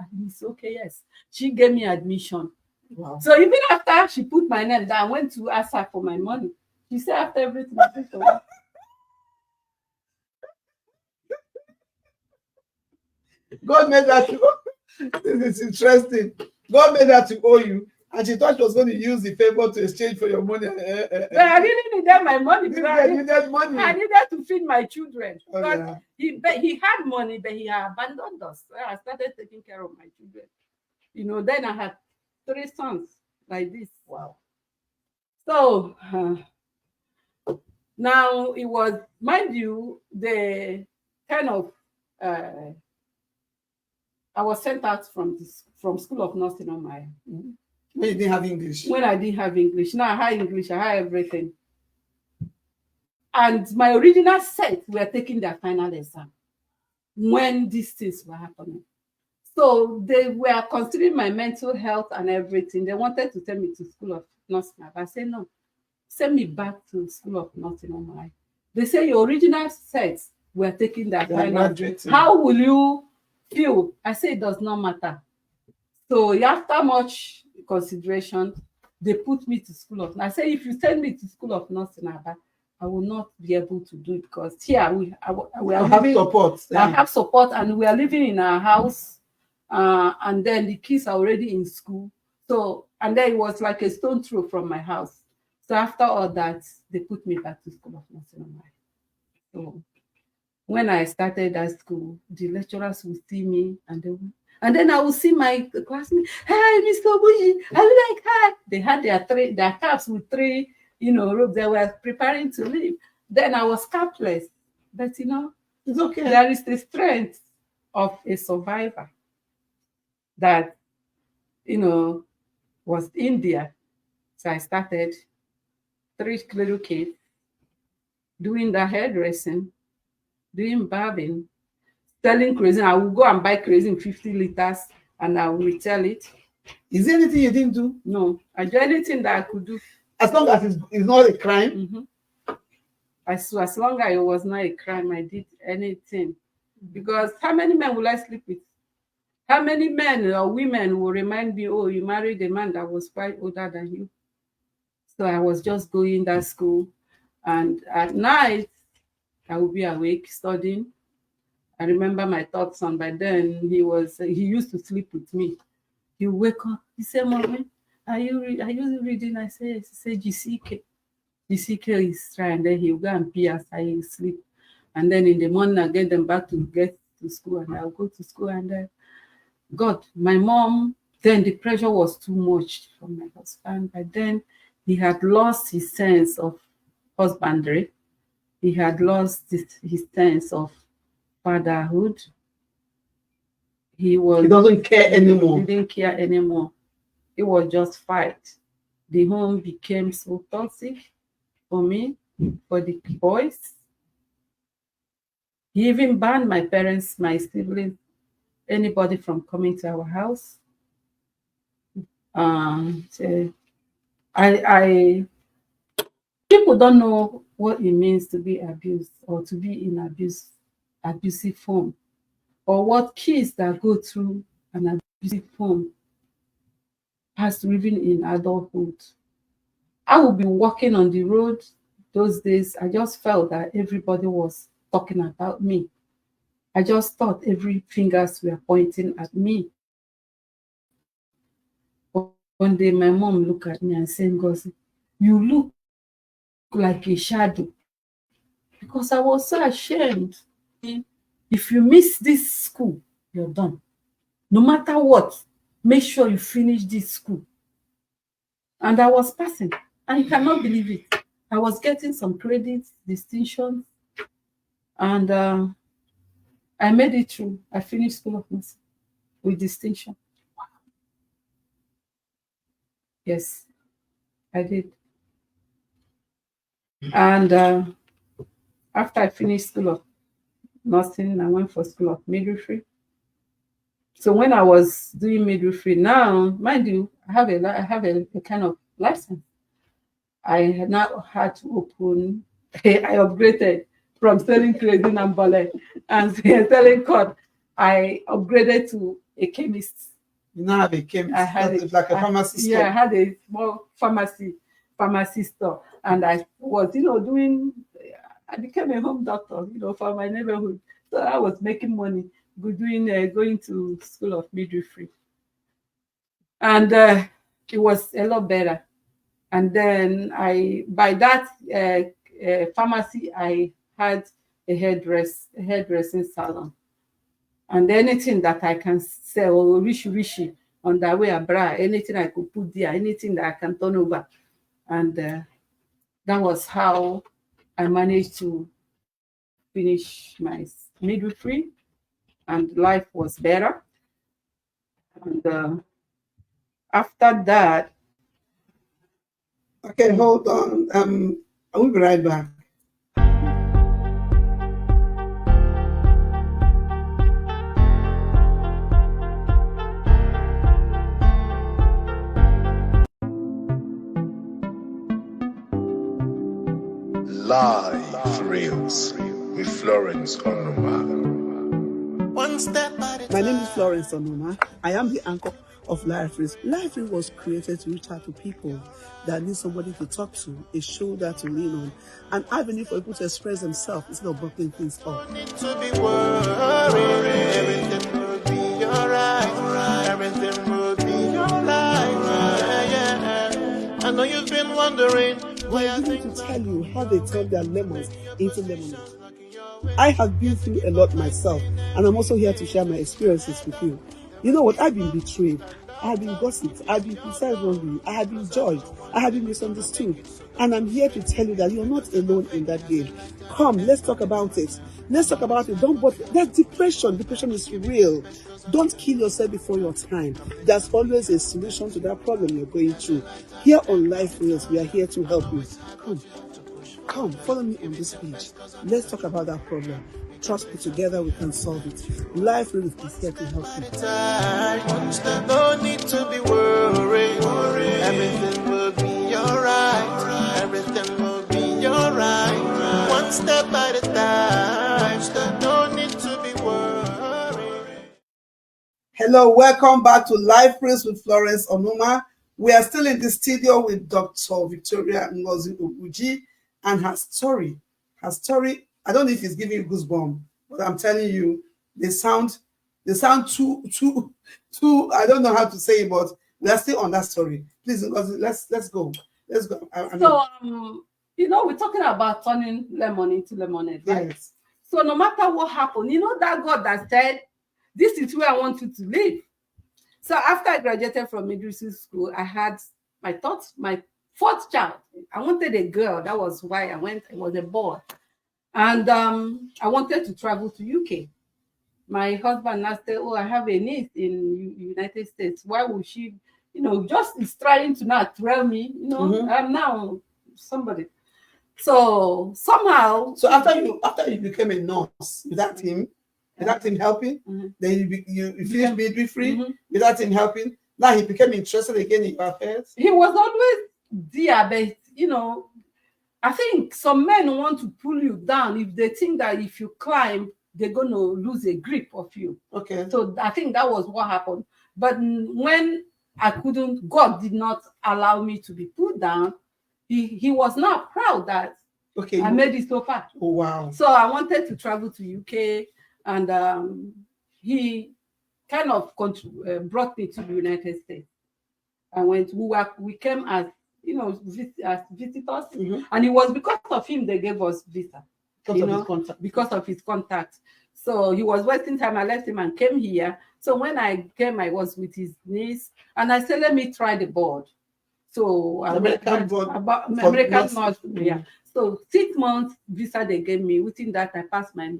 Okay, yes. She gave me admission. Wow. So even after she put my name down, I went to ask her for my money. She said after everything I did for her. God made that to this is interesting. God made that to owe you, and she thought she was going to use the favor to exchange for your money. But I didn't need my money. I needed money. I needed to feed my children. Oh, yeah. He had money, but he had abandoned us. So I started taking care of my children. Then I had 3 sons like this. Wow. So now it was, mind you, the kind of I was sent out from School of Nursing Umuahia. When you didn't have English. When I didn't have English. Now I had English, I had everything. And my original set were taking their final exam when these things were happening. So they were considering my mental health and everything. They wanted to send me to School of Nursing. I said, no, send me back to School of Nursing Umuahia. They say your original sets were taking their final. How will you feel? I say it does not matter. So after much consideration, they put me to School of Nursing. I say, if you send me to School of Nursing, I will not be able to do it, because here we have support. I have support, and we are living in our house, and then the kids are already in school. So, and then it was like a stone throw from my house. So after all that, they put me back to School of Nursing. So when I started at school, the lecturers would see me, and then I would see my classmates. Hi, Mr. Ogbuji. I was like, hi. They had their caps with 3, robes. They were preparing to leave. Then I was capless. But it's okay. There is the strength of a survivor that, was in there. So I started 3 little kids doing the hairdressing, doing barbing, selling kerosene. I would go and buy kerosene 50 liters, and I will retell it. Is there anything you didn't do? No, I do anything that I could do. As long as it's not a crime? Mm-hmm. As long as it was not a crime, I did anything. Because how many men will I sleep with? How many men or women will remind me, oh, you married a man that was quite older than you? So I was just going to school, and at night, I would be awake studying. I remember my third son. By then, he used to sleep with me. He would wake up. He said, "Mommy, are you reading?" I said, "Yes." He said, "GCK." GCK is trying. Then he would go and pee as I sleep. And then in the morning, I get them back to get to school, and I'll go to school. And God, my mom, then the pressure was too much from my husband. But then he had lost his sense of husbandry. He had lost his sense of fatherhood. He doesn't care anymore. He didn't care anymore. It was just fight. The home became so toxic for me, for the boys. He even banned my parents, my siblings, anybody from coming to our house. So I people don't know what it means to be abused or to be in abusive home, or what kids that go through an abusive home has to even in adulthood. I would be walking on the road those days. I just felt that everybody was talking about me. I just thought every fingers were pointing at me. One day my mom looked at me and said, "Ngozi, you look like a shadow." Because I was so ashamed. If you miss this school, you're done. No matter what, make sure you finish this school. And I was passing. And you cannot believe it. I was getting some credits, distinctions. And I made it through. I finished School of Nursing with distinction. Yes, I did. And after I finished School of Nursing, I went for School of Midwifery. So when I was doing midwifery, now, mind you, I have a kind of license. I had now had to open. I upgraded from selling kerosene and bole and selling cord. I upgraded to a chemist. You now have a chemist. I had like a pharmacy store. Yeah, I had a small pharmacy store, and I was, doing. I became a home doctor, for my neighborhood. So I was making money, going to School of Midwifery, and it was a lot better. And then by that pharmacy, I had a hairdressing salon, and anything that I can sell, rishi underwear, bra, anything I could put there, anything that I can turn over, and that was how I managed to finish my midwifery, and life was better. And after that, okay, hold on. I will be right back. Live Reels with Florence Onoma. One step at a time. My name is Florence Onoma. I am the anchor of Life Reels. Life Reels was created to reach out to people that need somebody to talk to, a shoulder to lean on, an avenue for people to express themselves instead of blocking things off. Don't need to be worried. Everything will be alright. Everything will be alright. Yeah. I know you've been wondering why I I'm think going to tell you how they turn their lemons into lemonade. I have been through a lot myself, and I'm also here to share my experiences with you. You know what? I've been betrayed. I have been gossiped. I have been criticized wrongly. I have been judged. I have been misunderstood. And I'm here to tell you that you're not alone in that game. Come, let's talk about it. Let's talk about it. Don't bother. That's depression. Depression is real. Don't kill yourself before your time. There's always a solution to that problem you're going through. Here on Life Reels, we are here to help you. Come, follow me on this page. Let's talk about that problem. Trust me, together we can solve it. Life Reels is here to help you. No need to be worried. Everything will be alright. Everything will be alright. One step at a time. No need to be worried. Hello, welcome back to Life Reels with Florence Onuma. We are still in the studio with Dr. Victoria Ngozi Ogbuji and her story. Her story, I don't know if it's giving you goosebumps, but I'm telling you, they sound too, I don't know how to say it, but we are still on that story. Please, Ngozi, let's go. Let's go. We're talking about turning lemon into lemonade, right? Yes. So no matter what happened, that God that said, this is where I want you to live. So after I graduated from middle school, I had my fourth child. I wanted a girl. That was why I went. It was a boy. And I wanted to travel to UK. My husband now said, oh, I have a niece in United States. Why would she, just is trying to not tell me, I'm now somebody. So somehow. So after you became a nurse, without him helping, then you finished midwifery without him helping. Now he became interested again in your affairs. He was always there, but I think some men want to pull you down if they think that if you climb, they're going to lose a grip of you. Okay. So I think that was what happened. But when I couldn't, God did not allow me to be put down. He was not proud that I made it so far. Oh, wow. So I wanted to travel to UK, and he kind of brought me to the United States. I went. We came as as visitors, and it was because of him they gave us visa. Because of his contact. So he was wasting time. I left him and came here. So when I came, I was with his niece, and I said, let me try the board. So American board. American nurse, yeah. So 6 months visa they gave me. Within that, I passed my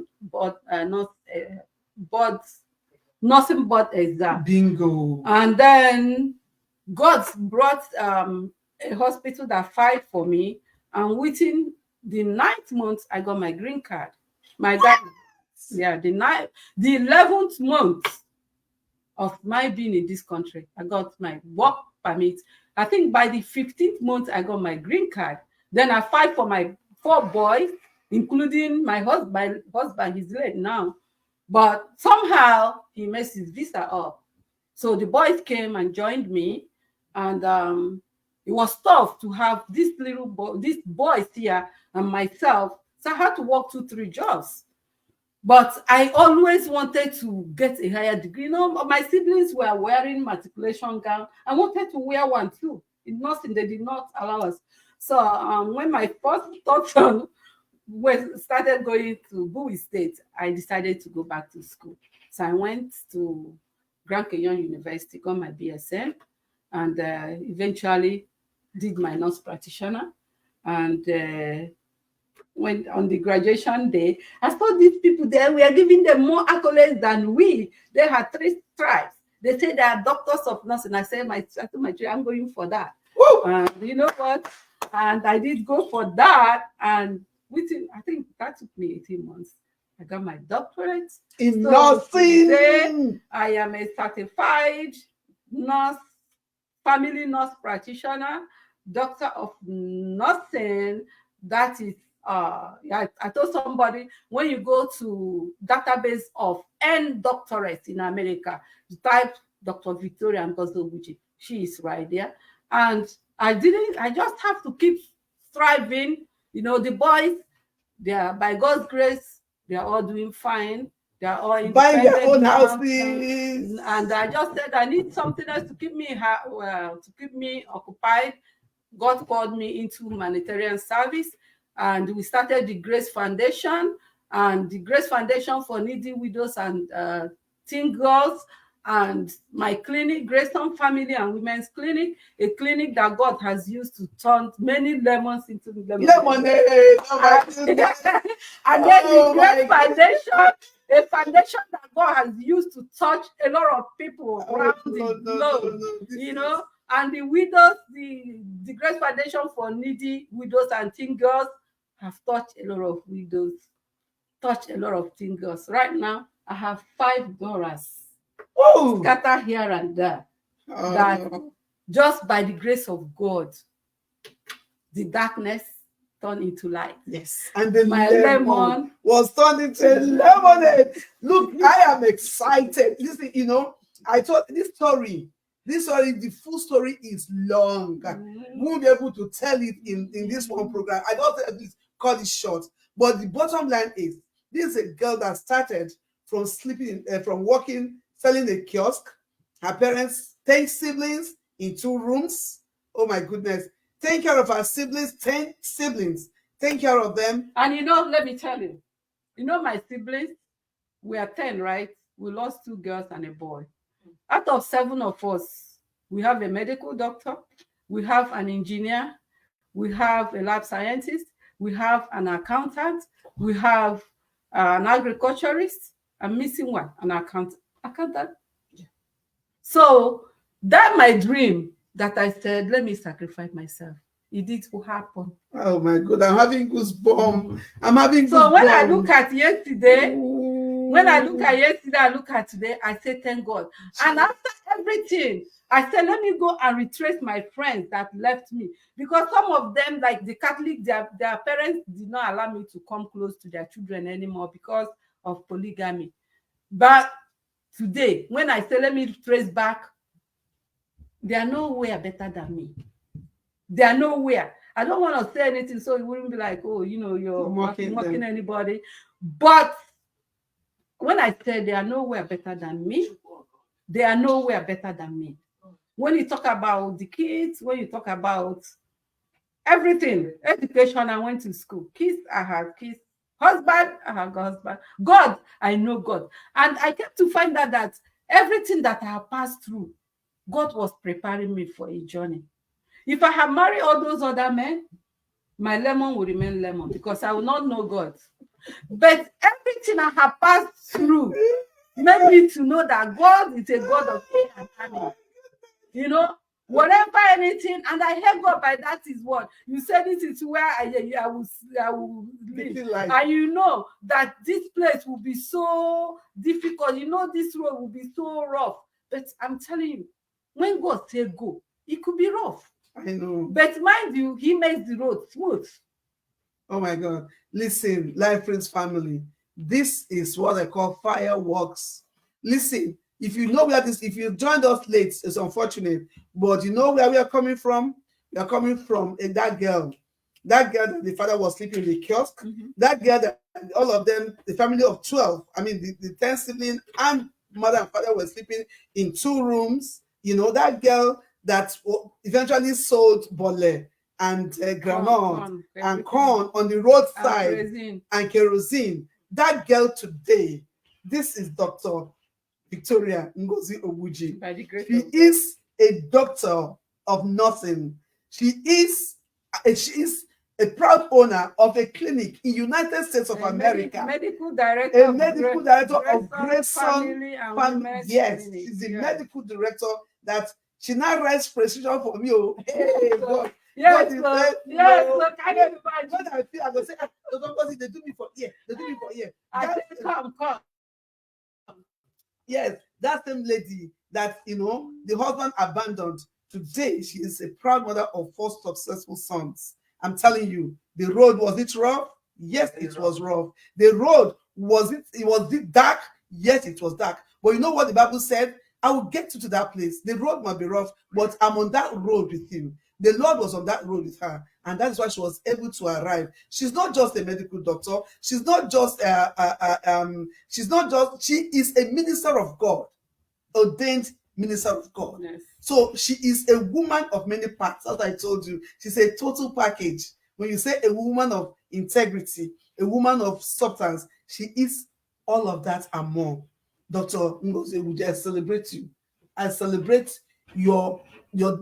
nursing board exam. Bingo. And then God brought a hospital that fight for me, and within the 9th month, I got my green card. The 11th month of my being in this country, I got my work permit. I think by the 15th month, I got my green card. Then I fight for my 4 boys, including my husband. He's late now, but somehow he messed his visa up. So the boys came and joined me, and it was tough to have these boys here and myself. So I had to work 2-3 jobs. But I always wanted to get a higher degree. My siblings were wearing matriculation gown. I wanted to wear one too. In nursing, they did not allow us. So when my first daughter started going to Bowie State, I decided to go back to school. So I went to Grand Canyon University, got my BSN, and eventually did my nurse practitioner. And when on the graduation day, I saw these people there. We are giving them more accolades than we. They had 3 stripes. They said they are doctors of nursing. I told my children, I'm going for that. And you know what? And I did go for that. And I think that took me 18 months. I got my doctorate in nursing. Today, I am a certified family nurse practitioner, doctor of nursing. That is, I told somebody, when you go to database of N doctorates in America, you type Dr. Victoria Ngozi Ogbuji. She is right there. And I just have to keep striving. The boys, they are, by God's grace, they are all doing fine. They are all buying their own houses. And I just said, I need something else to keep me occupied. God called me into humanitarian service, and we started the Grace Foundation, and the Grace Foundation for needy widows and teen girls, and my clinic, Grayson Family and Women's Clinic, a clinic that God has used to turn many lemons into lemonade. And then the Grace Foundation, a foundation that God has used to touch a lot of people around the globe, And the widows, the Grace Foundation for needy widows and teen girls have touched a lot of widows touch a lot of things, girls. Right now, I have 5 Doras Oh, scattered here and there. That just by the grace of God, the darkness turned into light. yes, and the My lemon was turned into lemonade. Look, I am excited. Listen, you know, I thought this story, the full story is long. We won't be able to tell it in this one program. I don't at least cut it short. But the bottom line is, this is a girl that started from sleeping, from working, selling a kiosk. Her parents, 10 siblings in 2 rooms. Oh my goodness. Take care of her siblings, 10 siblings. Take care of them. And you know, let me tell you, you know, my siblings, we are 10, right? We lost 2 girls and a boy. Out of 7 of us, we have a medical doctor, we have an engineer, we have a lab scientist, we have an accountant, we have an agriculturist. I'm missing one, an accountant. Yeah. So that my dream that I said, let me sacrifice myself. It did happen. Oh my God, I'm having goosebumps. I'm having goosebumps. So when I look at yesterday, I look at today, I say, thank God. And after everything, I said, let me go and retrace my friends that left me. Because some of them, like the Catholic, their parents did not allow me to come close to their children anymore because of polygamy. But today, when I say, let me trace back, they are nowhere better than me. They are nowhere. I don't want to say anything so it wouldn't be like, oh, you know, you're mocking anybody. But when I say they are nowhere better than me, they are nowhere better than me. When you talk about the kids, when you talk about everything, education, I went to school. Kids, I have kids. Husband, I have husband. God, I know God. And I came to find out that everything that I have passed through, God was preparing me for a journey. If I had married all those other men, my lemon will remain lemon because I will not know God. But everything I have passed through made me to know that God is a God of pain and harmony. You know, whatever anything, and I hear God by that is what you said. This is where I will live, and you know that this place will be so difficult. You know, this road will be so rough. But I'm telling you, when God said go, it could be rough. I know. But mind you, He makes the road smooth. Oh my God. Listen, Life Friends family, this is what I call fireworks. Listen, if you know where this, if you joined us late, it's unfortunate, but you know where we are coming from? We are coming from that girl that the father was sleeping in the kiosk, that girl that all of them, the family of 12, I mean, the 10 siblings and mother and father were sleeping in 2 rooms. You know, that girl that eventually sold bole and granola and corn on the roadside and kerosene. That girl today, this is Dr. Victoria Ngozi Ogbuji. She is a doctor of nursing. She is a proud owner of a clinic in United States of America. Medical director of Grayson Family. Yes, she's the medical director that she now writes prescription for me. Oh, hey, God. Yes, Lord. Can you imagine? What I feel, I go say, they do me for year. They do me for year. Come. Yes, that same lady that, you know, the husband abandoned. Today, she is a proud mother of 4 successful sons. I'm telling you, the road, was it rough? Yes, it was rough. The road, was it dark? Yes, it was dark. But you know what the Bible said? I will get you to that place. The road might be rough, but I'm on that road with you. The Lord was on that road with her, and that is why she was able to arrive. She's not just a medical doctor. She's not just she is a minister of God, ordained minister of God. Yes. So she is a woman of many parts. As I told you, she's a total package. When you say a woman of integrity, a woman of substance, she is all of that and more. Dr. Ngozi Ogbuji, I celebrate you. I celebrate your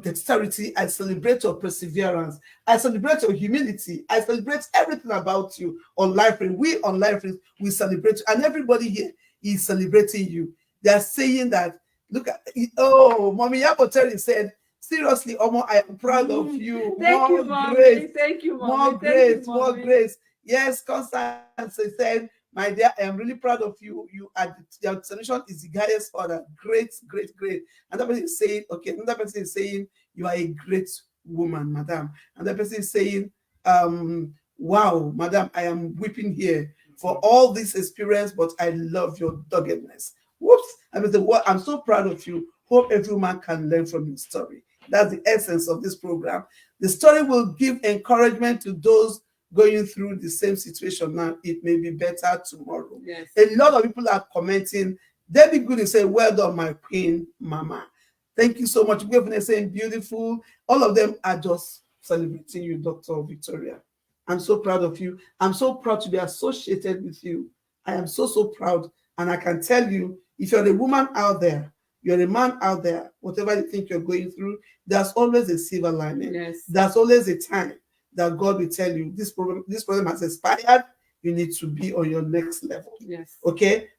dexterity. I celebrate your perseverance. I celebrate your humility. I celebrate everything about you on Life Friends. We on Life Friends, we celebrate you, and everybody here is celebrating you. They are saying that, look at, oh, Mommy Yapoteri said, seriously, Omo, I am proud of you. Thank you, Mommy. Thank you, Mommy. More grace. Yes, Constance said, My dear, I am really proud of you. Your solution is the highest order. Great, great, great. Another person is saying, okay, another person is saying, you are a great woman, madam. Another person is saying, wow, madam, I am weeping here for all this experience, but I love your doggedness. Whoops. I mean, I'm so proud of you. Hope every man can learn from your story. That's the essence of this program. The story will give encouragement to those going through the same situation now. It may be better tomorrow. Yes. A lot of people are commenting. David Gooding say, well done, my queen mama. Thank you so much. We're saying beautiful. All of them are just celebrating you, Dr. Victoria. I'm so proud of you. I'm so proud to be associated with you. I am so, so proud. And I can tell you, if you're a woman out there, you're a man out there, whatever you think you're going through, there's always a silver lining. Yes. There's always a time that God will tell you, this problem has expired. You need to be on your next level. Yes. Okay?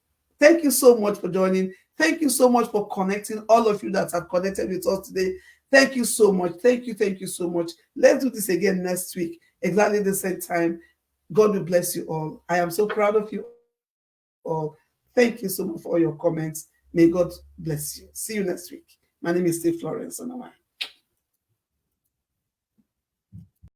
Thank you so much for joining. Thank you so much for connecting, all of you that have connected with us today. Thank you so much. Thank you so much. Let's do this again next week, exactly the same time. God will bless you all. I am so proud of you all. Thank you so much for all your comments. May God bless you. See you next week. My name is Steve Florence Onawa.